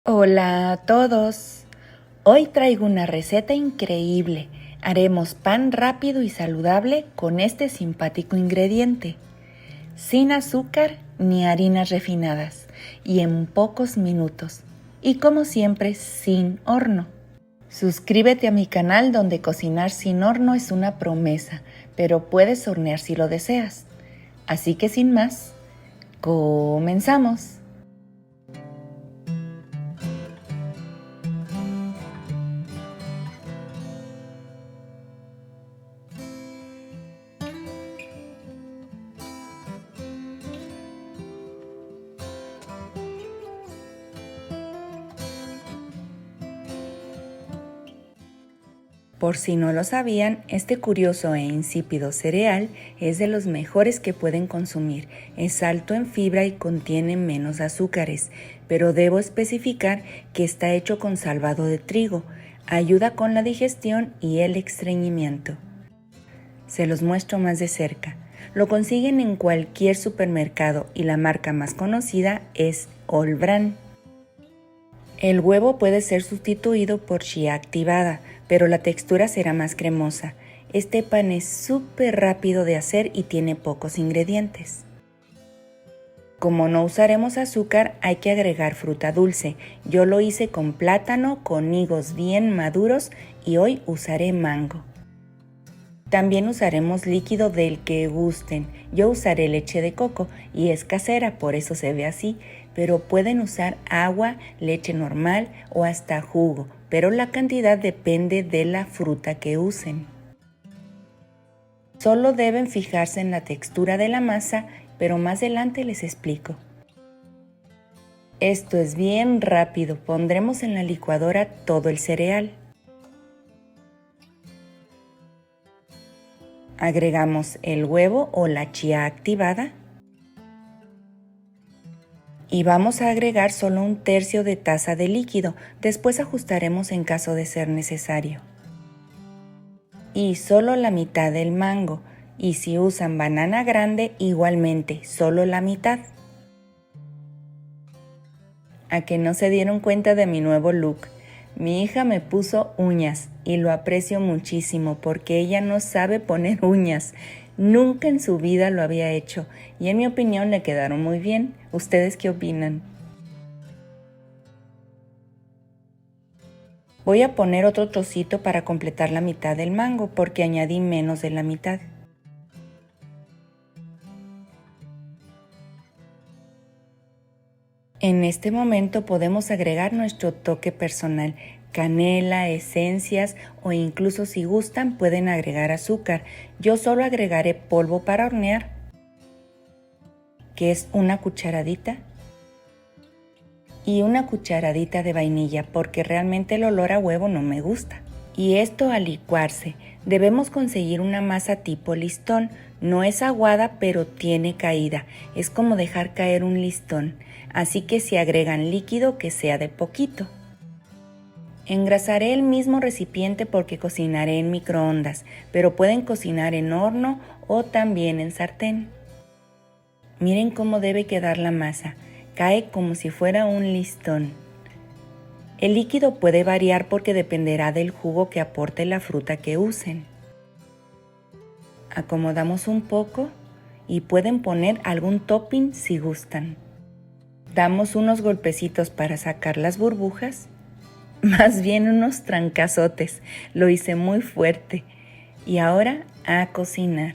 Hola a todos. Hoy traigo una receta increíble. Haremos pan rápido y saludable con este simpático ingrediente. Sin azúcar ni harinas refinadas y en pocos minutos. Y como siempre, sin horno. Suscríbete a mi canal donde cocinar sin horno es una promesa, pero puedes hornear si lo deseas. Así que sin más, comenzamos. Por si no lo sabían, este curioso e insípido cereal es de los mejores que pueden consumir. Es alto en fibra y contiene menos azúcares, pero debo especificar que está hecho con salvado de trigo. Ayuda con la digestión y el estreñimiento. Se los muestro más de cerca. Lo consiguen en cualquier supermercado y la marca más conocida es All Bran. El huevo puede ser sustituido por chía activada, pero la textura será más cremosa. Este pan es súper rápido de hacer y tiene pocos ingredientes. Como no usaremos azúcar, hay que agregar fruta dulce. Yo lo hice con plátano, con higos bien maduros y hoy usaré mango. También usaremos líquido del que gusten. Yo usaré leche de coco y es casera, por eso se ve así, pero pueden usar agua, leche normal o hasta jugo, pero la cantidad depende de la fruta que usen. Solo deben fijarse en la textura de la masa, pero más adelante les explico. Esto es bien rápido, pondremos en la licuadora todo el cereal. Agregamos el huevo o la chía activada y vamos a agregar solo 1/3 de taza de líquido, después ajustaremos en caso de ser necesario. Y solo la mitad del mango, y si usan banana grande igualmente, solo la mitad. ¿A que no se dieron cuenta de mi nuevo look? Mi hija me puso uñas y lo aprecio muchísimo porque ella no sabe poner uñas. Nunca en su vida lo había hecho y en mi opinión le quedaron muy bien. ¿Ustedes qué opinan? Voy a poner otro trocito para completar la mitad del mango porque añadí menos de la mitad. En este momento podemos agregar nuestro toque personal, canela, esencias o incluso si gustan pueden agregar azúcar. Yo solo agregaré polvo para hornear, que es una cucharadita, y una cucharadita de vainilla porque realmente el olor a huevo no me gusta. Y esto al licuarse, debemos conseguir una masa tipo listón. No es aguada pero tiene caída, es como dejar caer un listón, así que si agregan líquido que sea de poquito. Engrasaré el mismo recipiente porque cocinaré en microondas, pero pueden cocinar en horno o también en sartén. Miren cómo debe quedar la masa, cae como si fuera un listón. El líquido puede variar porque dependerá del jugo que aporte la fruta que usen. Acomodamos un poco y pueden poner algún topping si gustan. Damos unos golpecitos para sacar las burbujas, más bien unos trancazotes, lo hice muy fuerte. Y ahora a cocinar.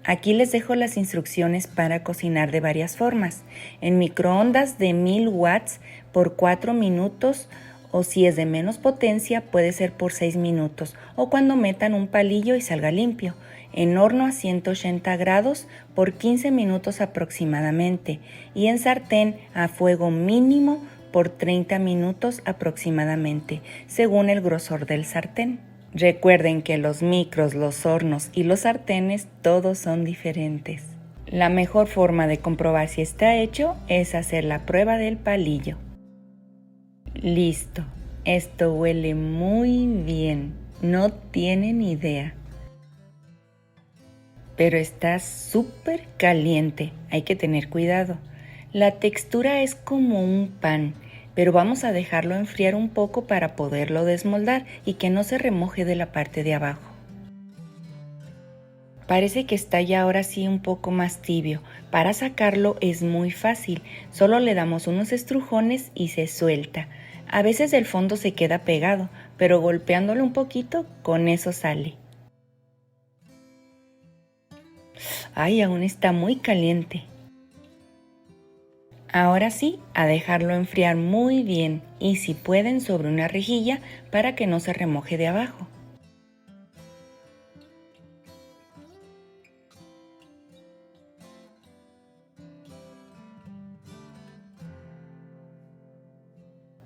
Aquí les dejo las instrucciones para cocinar de varias formas. En microondas de 1000 watts por 4 minutos o si es de menos potencia puede ser por 6 minutos o cuando metan un palillo y salga limpio. En horno a 180 grados por 15 minutos aproximadamente y en sartén a fuego mínimo por 30 minutos aproximadamente, según el grosor del sartén. Recuerden que los micros, los hornos y los sartenes todos son diferentes. La mejor forma de comprobar si está hecho es hacer la prueba del palillo. Listo, esto huele muy bien, no tienen idea. Pero está súper caliente, hay que tener cuidado. La textura es como un pan, pero vamos a dejarlo enfriar un poco para poderlo desmoldar y que no se remoje de la parte de abajo. Parece que está ya ahora sí un poco más tibio. Para sacarlo es muy fácil, solo le damos unos estrujones y se suelta. A veces el fondo se queda pegado, pero golpeándolo un poquito, con eso sale. ¡Ay, aún está muy caliente! Ahora sí, a dejarlo enfriar muy bien y si pueden sobre una rejilla para que no se remoje de abajo.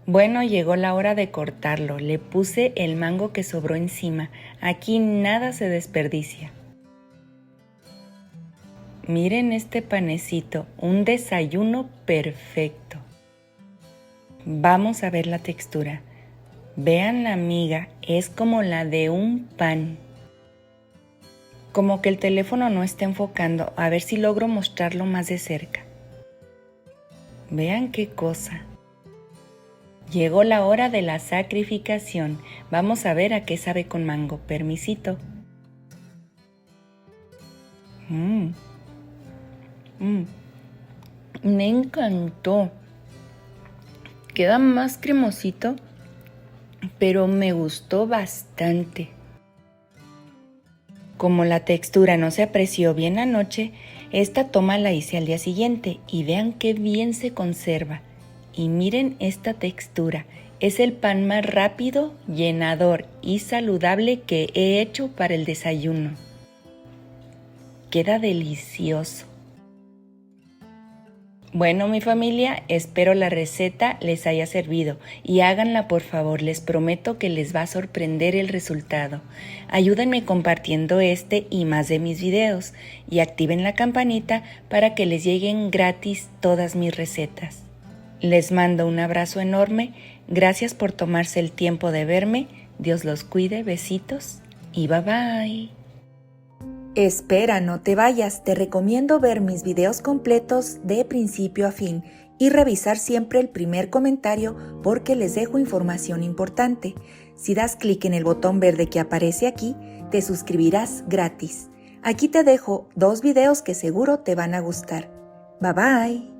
Bueno, llegó la hora de cortarlo. Le puse el mango que sobró encima. Aquí nada se desperdicia. Miren este panecito, un desayuno perfecto. Vamos a ver la textura. Vean la miga, es como la de un pan. Como que el teléfono no está enfocando, a ver si logro mostrarlo más de cerca. Vean qué cosa. Llegó la hora de la sacrificación. Vamos a ver a qué sabe con mango. Permisito. Me encantó. Queda más cremosito, pero me gustó bastante. Como la textura no se apreció bien anoche, esta toma la hice al día siguiente y vean qué bien se conserva. Y miren esta textura, es el pan más rápido, llenador y saludable que he hecho para el desayuno. Queda delicioso. Bueno, mi familia, espero la receta les haya servido y háganla por favor, les prometo que les va a sorprender el resultado. Ayúdenme compartiendo este y más de mis videos y activen la campanita para que les lleguen gratis todas mis recetas. Les mando un abrazo enorme, gracias por tomarse el tiempo de verme, Dios los cuide, besitos y bye bye. Espera, no te vayas, te recomiendo ver mis videos completos de principio a fin y revisar siempre el primer comentario porque les dejo información importante. Si das clic en el botón verde que aparece aquí, te suscribirás gratis. Aquí te dejo 2 videos que seguro te van a gustar. Bye bye.